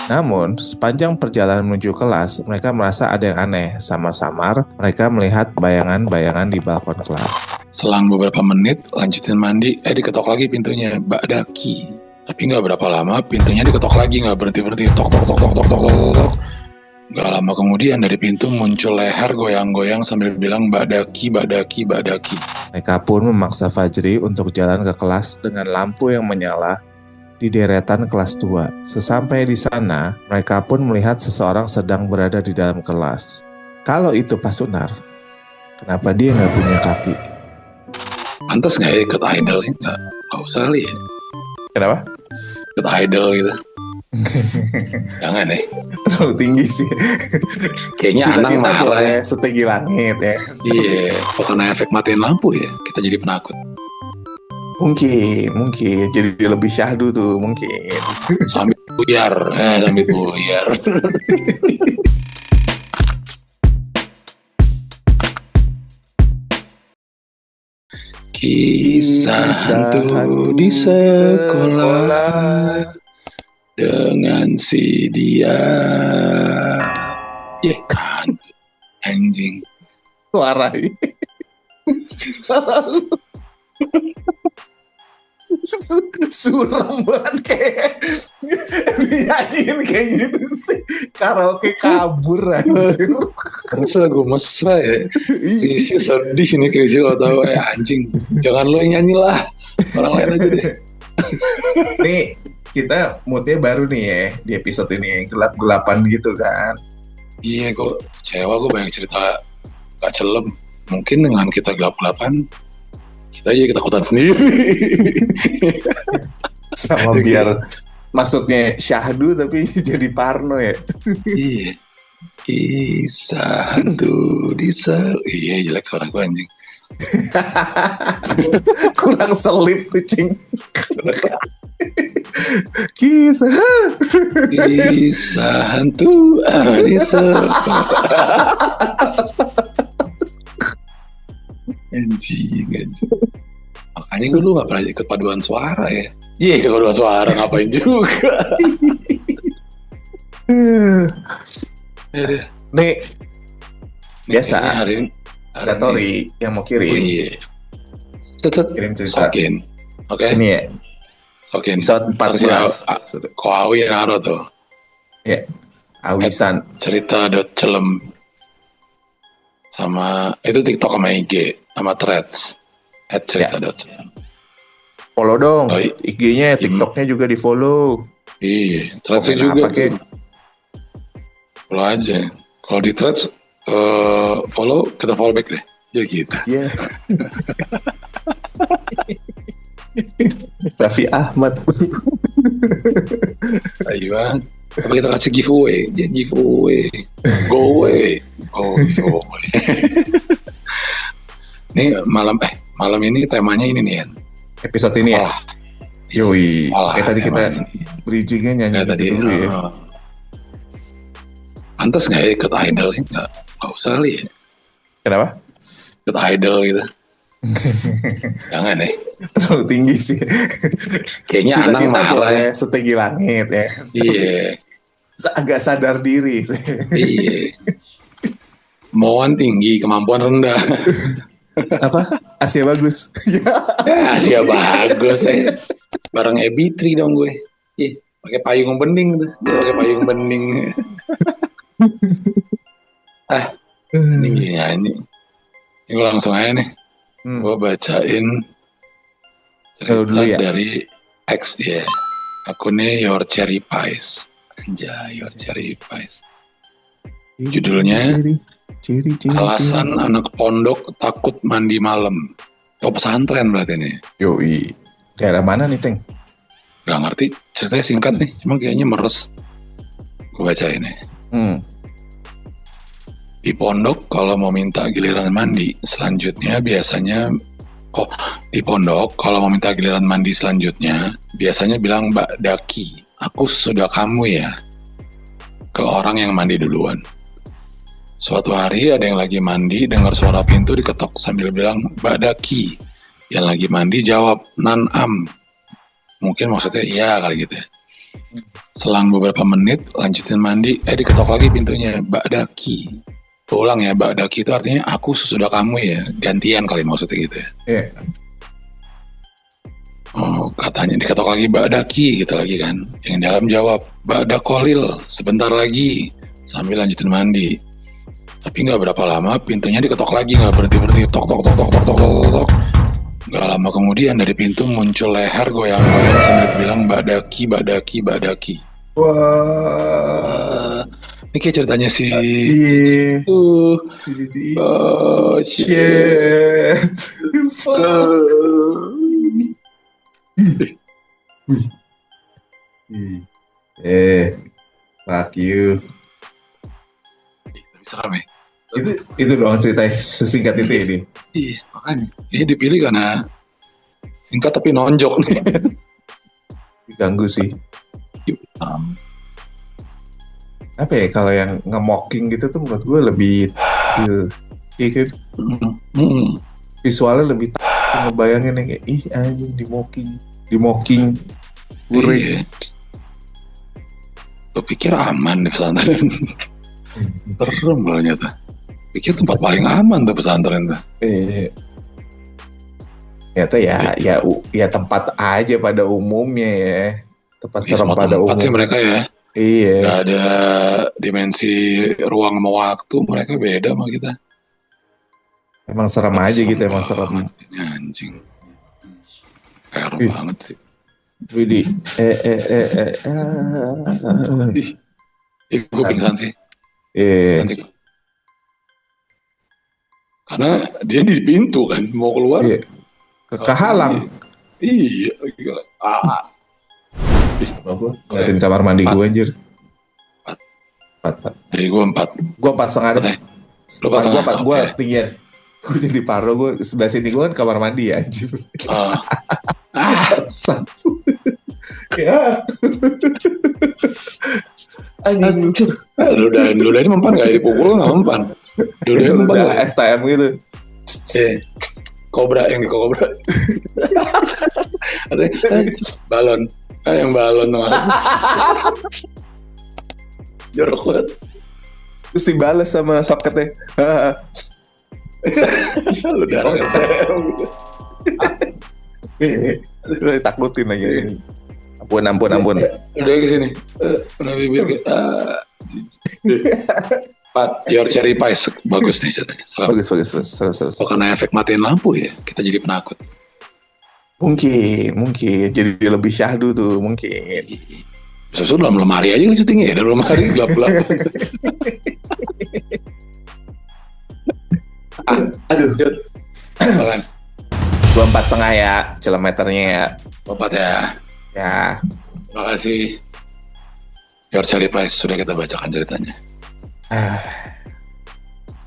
Namun, sepanjang perjalanan menuju kelas, mereka merasa ada yang aneh. Samar-samar, mereka melihat bayangan-bayangan di balkon kelas. Selang beberapa menit, lanjutin mandi, diketok lagi pintunya, Mbak Daki. Tapi nggak berapa lama, pintunya diketok lagi, nggak berhenti-berhenti, tok tok tok tok tok tok tok tok. Nggak lama kemudian dari pintu muncul leher goyang-goyang sambil bilang, Mbak Daki, Mbak Daki, Mbak Daki. Mereka pun memaksa Fajri untuk jalan ke kelas dengan lampu yang menyala di deretan kelas 2. Sesampai di sana, mereka pun melihat seseorang sedang berada di dalam kelas. Kalau itu Pak Sunar, kenapa dia nggak punya kaki? Pantas nggak ya ikut idol? Nggak usah kali ya. Kenapa? Ikut idol gitu. Jangan deh. Terlalu tinggi sih. Kayaknya Anang Cita-cita marah boleh ya. setinggi langit ya. Iya, karena efek matiin lampu ya, kita jadi penakut. Mungkin. Jadi lebih syahdu tuh, mungkin. Sambil buyar. Kisah hantu di sekolah dengan si dia. Hantu anjing. Suara lu. Suram banget kayak dinyanyiin kayak gitu sih. Karaoke kabur anjir. Karena lagu mesra ya. Krisya sedih nih, Krisya kalau tahu anjing. Jangan lo yang nyanyi lah, orang lain aja deh. Nih kita moodnya baru nih ya di episode ini, gelap-gelapan gitu kan. Iya, kok kecewa gue banyak cerita gak celem. Mungkin dengan kita gelap-gelapan, kita aja ketakutan sendiri. Sama biar maksudnya syahdu tapi jadi parno ya. Iya. Kisah hantu di Iya, jelek suara gue anjing. Kurang selip tuh cing. Kisah hantu di anjing. Makanya gue dulu gak pernah ikut paduan suara ya. Ikut paduan suara ngapain juga. Nih biasa hari ini ada Tori yang mau kirim. Iya. Kirim cerita. Sokin. Oke. Ini ya. Sokin. Episode 14. Koawi Naro tuh. Ya. Awisan. Cerita.celem. Sama itu TikTok sama IG sama Threads. @cerita.celem. Follow dong. IG-nya, TikTok-nya juga di follow. Iya. Threads juga tuh. Follow aja. Kalau di Threads follow, kita follow back deh. Ya gitu. Iya. Raffi Ahmad. Ayo bang. Apa kita kasih giveaway? Jangan giveaway. Go away. Ini malam ini temanya ini nih ya. Episode ini ya. Yoi. Kayak tadi kita bridgingnya nyanyi tadi dulu ya. Pantas nggak ya ikut idol? Nggak usah kali ya. Kenapa? Ikut idol gitu. Jangan deh. Terlalu tinggi sih. Kayaknya Anang marah ya. Setinggi langit ya. Iya. Agak sadar diri sih. Iya. Kemauan tinggi, kemampuan rendah. Apa? Asia bagus. Asia bagus ya. Bareng Ebitri dong gue. Iya. Pakai payung bening tuh. Dia pakai payung bening. Ini nyanyi. Ini gue langsung aja nih. Gue bacain cerita ya? dari X ya. Akunnya Your Cherry Pies. Anjay, Your Cherry Pies. Judulnya Alasan Anak Pondok Takut Mandi Malam. Pesantren berarti ini. Yoi. Daerah mana nih, Teng? Gak ngerti. Ceritanya singkat nih. Cuma kayaknya meres. Gue bacain nih. Di pondok kalau mau minta giliran mandi selanjutnya biasanya bilang Mbak Daki, aku sudah kamu ya, ke orang yang mandi duluan. Suatu hari ada yang lagi mandi dengar suara pintu diketok sambil bilang Mbak Daki. Yang lagi mandi jawab Nan Am. Mungkin maksudnya iya kali gitu ya. Selang beberapa menit, lanjutin mandi. Diketok lagi pintunya. Mbak Daki. Ulang ya, Mbak Daki itu artinya aku sesudah kamu ya. Gantian kali maksudnya gitu ya. Iya. Oh, katanya diketok lagi Mbak Daki gitu lagi kan. Yang dalam jawab, Mbak Dakolil, sebentar lagi. Sambil lanjutin mandi. Tapi nggak berapa lama, pintunya diketok lagi, nggak berhenti-berhenti. Tok, tok, tok, tok, tok, tok, tok, tok, tok. Nggak lama kemudian dari pintu muncul leher goyang-goyang sambil bilang Mbak Daki, Mbak Daki, Mbak Daki. Wah. Ini kayak ceritanya si Iya. uh, Si. oh shit. Shit. Fuck. Fuck you. Tapi seram ya. Itu doang cerita sesingkat itu ini. Iya, makanya. Ini dipilih karena singkat tapi nonjok nih. Diganggu sih. Apa ya, kalau yang nge-mocking gitu tuh menurut gue lebih iya kan, visualnya lebih ngebayangin yang kayak ih anjing di mocking guring. Iya. Gue pikir aman di pesantren. Serem loh ternyata. Pikir tempat paling aman tuh pesantren tuh. Ternyata ya tempat aja pada umumnya ya. Tempat serem Semua pada tempat umumnya. sih mereka ya. Iya. Gak ada dimensi ruang sama waktu, mereka beda sama kita. Emang serem aja gitu, emang serem. Ini anjing. Fair Ih. banget sih. Widih. Gue pingsan sih. Pingsan sih. Karena dia di pintu kan, mau keluar. Iya. Kehalang. Iya. Ngeliatin kamar mandi gue anjir. 4. Jadi gue 4. Gue 4,5 deh. Lu 4,5. Gue tinggian. Gue jadi paro, gue sebelah sini gue kan kamar mandi ya anjir. Satu. Ya. Anjing. Lu udah ini mempan gak? Dipukul gak mempan? Udah STM gitu. Kobra yang di kobra. Balon. Yang balon tuh. Jorok banget. Terus dibales sama soketnya. Lu darah Lu takutin aja. Ampun. Udah kesini. Udah bibir kayak Your Cherry Pies. Bagus nih ceritanya. Bagus. Karena efek matiin lampu ya, kita jadi penakut. Mungkin jadi lebih syahdu tuh mungkin. Susun dalam lemari aja kan syutingnya ya, dalam lemari gelap-gelap. Aduh. Makan. 2,4,5 ya kilometernya ya. 4 ya. Ya. Terima kasih. Your Cherry Pies sudah kita bacakan ceritanya.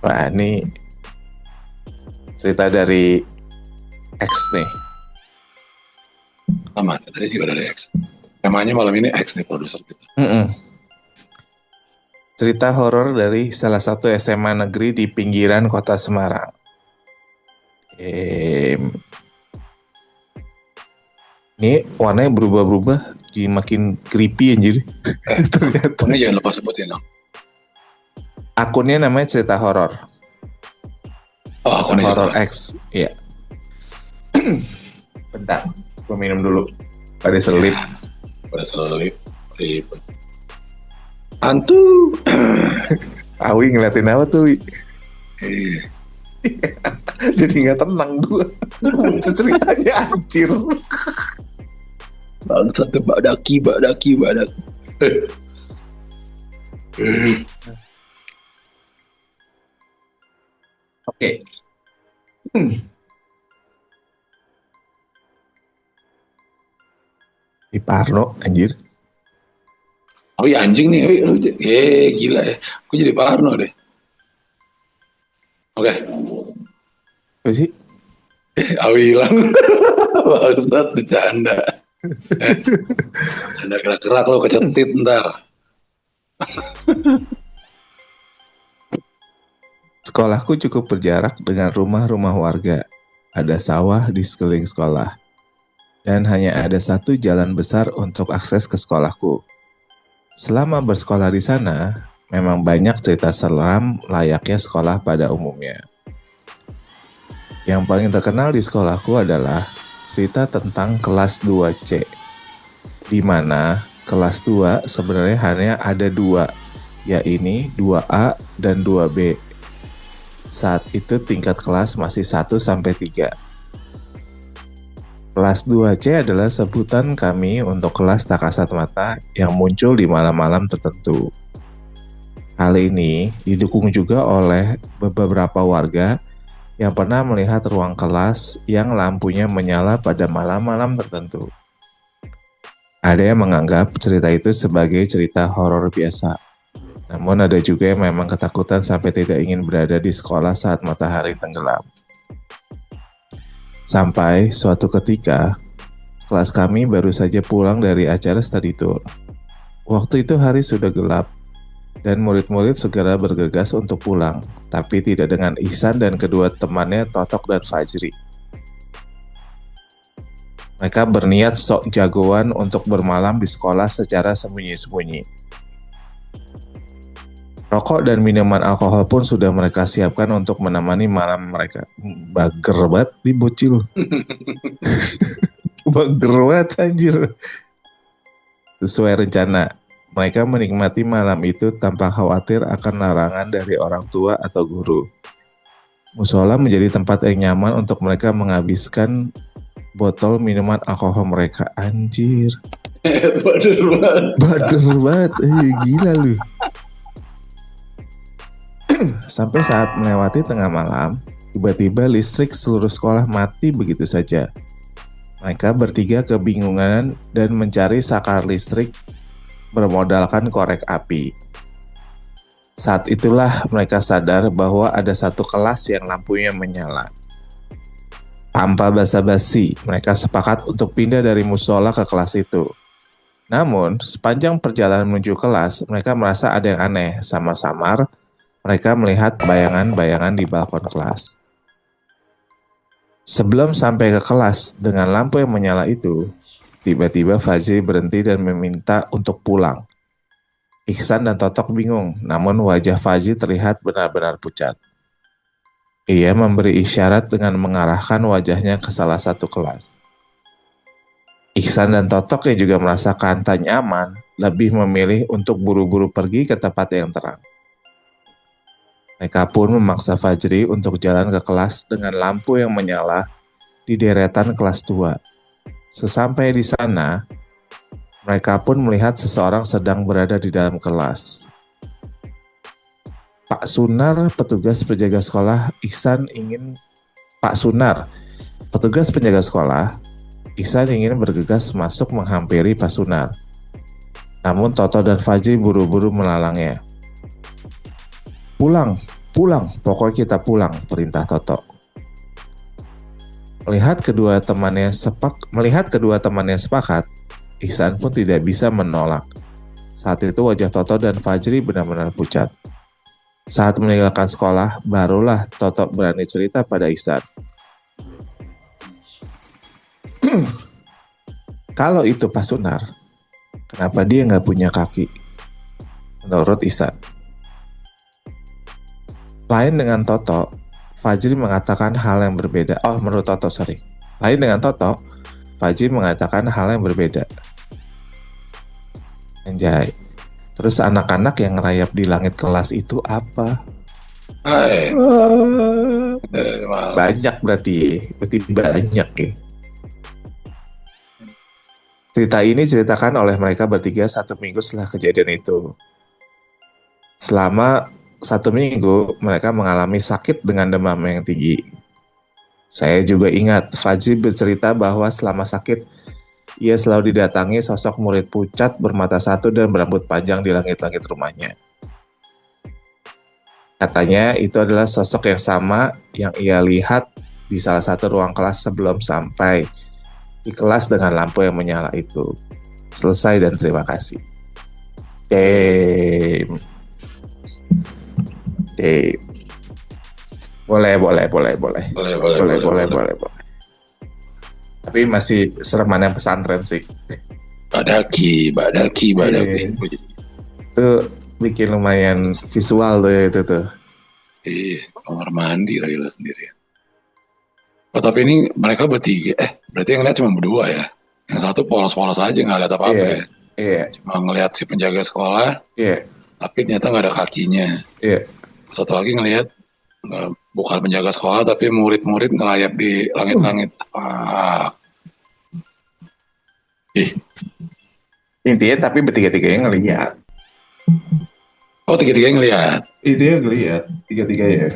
Wah, ini cerita dari X nih. Sama, tadi juga dari X. Temanya malam ini X nih produser kita. Cerita horor dari salah satu SMA negeri di pinggiran kota Semarang. Ini warnanya berubah-berubah, jadi makin creepy anjir. Ternyata. Ini jangan lupa sebutin dong. Akunnya namanya cerita horor. Oh, akunnya horor X. Iya. Bentar, gue minum dulu. Pada selip. Ribet. Hantu. Awi ngeliatin apa tuh, Wi? Jadi gak tenang gue. Ceritanya anjir. Bangsa tuh Mbak Daki. Oke. Di Parno, anjir. Oh iya anjing nih, gila ya. Gue jadi parno deh. Oke. Apa sih? Awi hilang. Bangsat bercanda. Bercanda gerak-gerak lo kecetit ntar. Sekolahku cukup berjarak dengan rumah-rumah warga. Ada sawah di sekeliling sekolah. dan hanya ada satu jalan besar untuk akses ke sekolahku. Selama bersekolah di sana, memang banyak cerita seram layaknya sekolah pada umumnya. Yang paling terkenal di sekolahku adalah cerita tentang kelas 2C, di mana kelas 2 sebenarnya hanya ada dua, yaitu 2A dan 2B. Saat itu tingkat kelas masih 1-3. Kelas 2C adalah sebutan kami untuk kelas tak kasat mata yang muncul di malam-malam tertentu. Hal ini didukung juga oleh beberapa warga yang pernah melihat ruang kelas yang lampunya menyala pada malam-malam tertentu. Ada yang menganggap cerita itu sebagai cerita horor biasa. Namun ada juga yang memang ketakutan sampai tidak ingin berada di sekolah saat matahari tenggelam. Sampai suatu ketika, kelas kami baru saja pulang dari acara study tour. Waktu itu hari sudah gelap, dan murid-murid segera bergegas untuk pulang, tapi tidak dengan Ihsan dan kedua temannya Totok dan Fajri. Mereka berniat sok jagoan untuk bermalam di sekolah secara sembunyi-sembunyi. Rokok dan minuman alkohol pun sudah mereka siapkan untuk menemani malam mereka. Bager banget di bocil. Bager banget anjir. Sesuai rencana, mereka menikmati malam itu tanpa khawatir akan larangan dari orang tua atau guru. Musola menjadi tempat yang nyaman untuk mereka menghabiskan botol minuman alkohol mereka. Anjir. Bader banget. Gila lu. Sampai saat melewati tengah malam, tiba-tiba listrik seluruh sekolah mati begitu saja. Mereka bertiga kebingungan dan mencari saklar listrik bermodalkan korek api. Saat itulah mereka sadar bahwa ada satu kelas yang lampunya menyala. Tanpa basa-basi, mereka sepakat untuk pindah dari musola ke kelas itu. Namun, sepanjang perjalanan menuju kelas, mereka merasa ada yang aneh. Samar-samar, mereka melihat bayangan-bayangan di balkon kelas. Sebelum sampai ke kelas dengan lampu yang menyala itu, tiba-tiba Fajri berhenti dan meminta untuk pulang. Ihsan dan Totok bingung, namun wajah Fajri terlihat benar-benar pucat. Ia memberi isyarat dengan mengarahkan wajahnya ke salah satu kelas. Ihsan dan Totok yang juga merasakan tak nyaman, lebih memilih untuk buru-buru pergi ke tempat yang terang. Mereka pun memaksa Fajri untuk jalan ke kelas dengan lampu yang menyala di deretan kelas 2. Sesampai di sana, mereka pun melihat seseorang sedang berada di dalam kelas. Pak Sunar, petugas penjaga sekolah, Ihsan ingin bergegas masuk menghampiri Pak Sunar. Namun Toto dan Fajri buru-buru melalangnya. Pulang, pokoknya kita pulang, perintah Toto. Melihat kedua temannya sepakat, Ihsan pun tidak bisa menolak. Saat itu wajah Toto dan Fajri benar-benar pucat. Saat meninggalkan sekolah, barulah Toto berani cerita pada Ihsan. Kalau itu Pak Sunar, kenapa dia nggak punya kaki? Menurut Ihsan. Lain dengan Toto, Fajri mengatakan hal yang berbeda. Menurut Toto, sorry. Lain dengan Toto, Fajri mengatakan hal yang berbeda. Anjay. Terus anak-anak yang ngerayap di langit kelas itu apa? Banyak berarti banyak ya. Cerita ini diceritakan oleh mereka bertiga 1 minggu setelah kejadian itu. Selama 1 minggu, mereka mengalami sakit dengan demam yang tinggi. Saya juga ingat, Fajri bercerita bahwa selama sakit, ia selalu didatangi sosok murid pucat bermata satu dan berambut panjang di langit-langit rumahnya. Katanya itu adalah sosok yang sama yang ia lihat di salah satu ruang kelas sebelum sampai di kelas dengan lampu yang menyala itu. Selesai dan terima kasih. Boleh. Tapi masih sereman yang pesantren sih. Badaki. Itu bikin lumayan visual tuh ya itu tuh. Iya, kamar mandi lagi lah sendiri. Oh, tapi ini mereka bertiga. Berarti yang lihat cuma berdua ya. Yang satu polos-polos aja, nggak lihat apa-apa ya. Iya. Cuma ngelihat si penjaga sekolah. Iya. Tapi ternyata nggak ada kakinya. Iya. Satu lagi ngelihat bukan penjaga sekolah tapi murid-murid ngelayap di langit-langit. Intinya tapi bertiga-tiganya ngelihat. Oh, tiga-tiganya ngelihat. Dia ngelihat tiga-tiganya.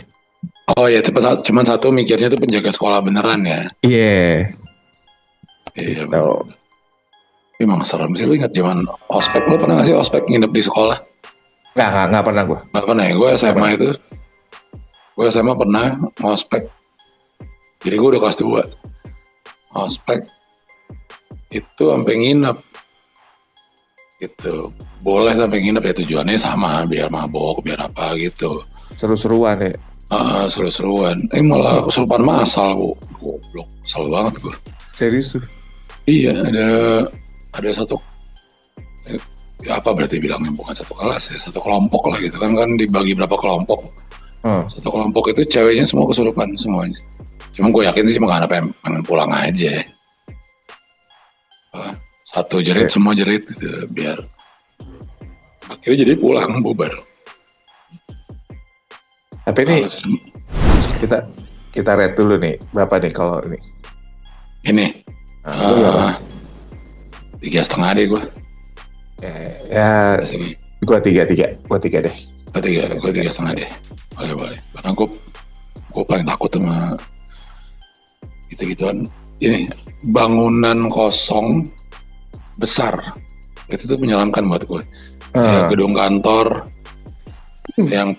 Oh ya, cuma satu mikirnya tuh penjaga sekolah beneran ya. Iya. Iya. Emang serem sih. Lu ingat zaman ospek? Lu pernah nggak sih ospek nginep di sekolah? Nggak pernah gue. Nggak pernah ya. Gue SMA pernah ospek. Jadi gue udah kelas 2. Ospek itu sampai nginep. Gitu. Boleh sampai nginep ya, tujuannya sama, biar mabok, biar apa gitu. Seru-seruan ya. Seru-seruan. Malah kesurupan massal, goblok. Kesel banget gue. Serius tuh? Iya, ada satu, apa berarti bilangnya, bukan satu kelas ya, satu kelompok lah gitu kan dibagi berapa kelompok. Satu kelompok itu ceweknya semua kesurupan semuanya. Cuma gue yakin sih cuma karena pengen pulang aja. Satu jerit, semua jerit gitu, biar akhirnya jadi pulang, bubar. Tapi ini kita rate dulu nih, berapa nih kalau ini? Ini 3,5 deh gue. Ya, gue 3 deh. Gue 3,5 deh. Boleh. Karena gue paling takut sama gitu-gituan. Ini bangunan kosong besar itu tuh menyeramkan buat gue. Gedung kantor yang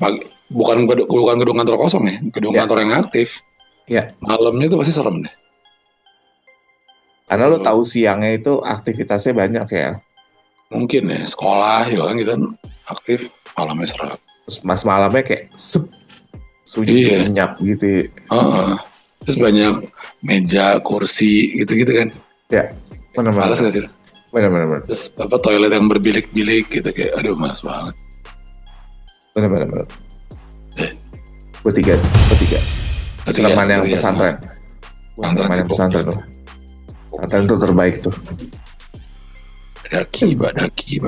bukan gedung kantor kosong ya, gedung kantor yang aktif. Iya. Malamnya tuh pasti serem deh. Karena lo tahu siangnya itu aktivitasnya banyak ya. Mungkin ya, sekolah ya kan kita aktif, malamnya serem. Terus malamnya kayak sunyi, senyap gitu. Terus banyak meja, kursi gitu-gitu kan. Ya, benar-benar. Males gak sih? Benar-benar. Terus toilet yang berbilik-bilik gitu, kayak aduh males banget. Benar-benar. Gue 3. Selaman yang pesantren. Selaman yang pesantren tuh. Pesantren tuh terbaik tuh. Badaki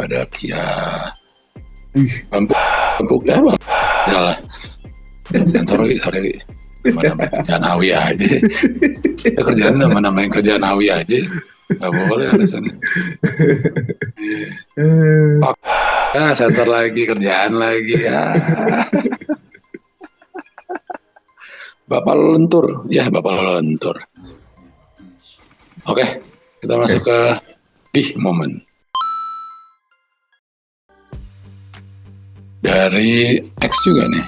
ya. Bambuk ya bang. Salah. Sorry. Nama-nama kerjaan Awi aja. Kerjaan nama-namain kerjaan Awi aja. Gak boleh alasannya. Center lagi, kerjaan lagi ya. Bapak lentur. Oke, kita masuk ke di momen. Dari X juga nih.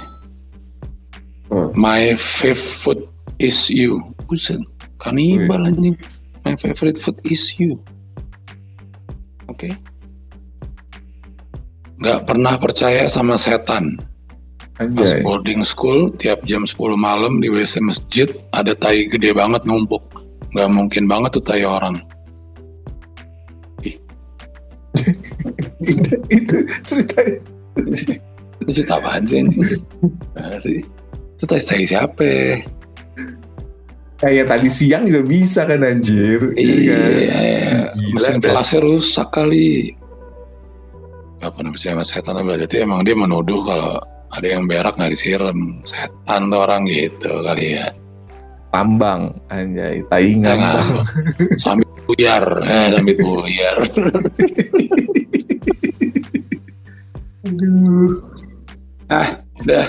My favorite food is you. Buset, kanibal anjing. My favorite food is you. Oke. Gak pernah percaya sama setan. Pas boarding school, tiap jam 10 malam di WC masjid ada tai gede banget numpuk. Gak mungkin banget tuh tai orang. Itu ceritanya. Itu cerita apaan sih ini? Itu tai siapa? Kayak tadi siang juga bisa kan anjir. Iya. Mesin kelasnya rusak kali. Gak pernah percaya sama setan. Berarti emang dia menuduh kalau ada yang berak gak disiram. Setan tuh orang gitu kali ya. Tambang anjay, tai ngambang. Sambit buyar. Aduh. Udah.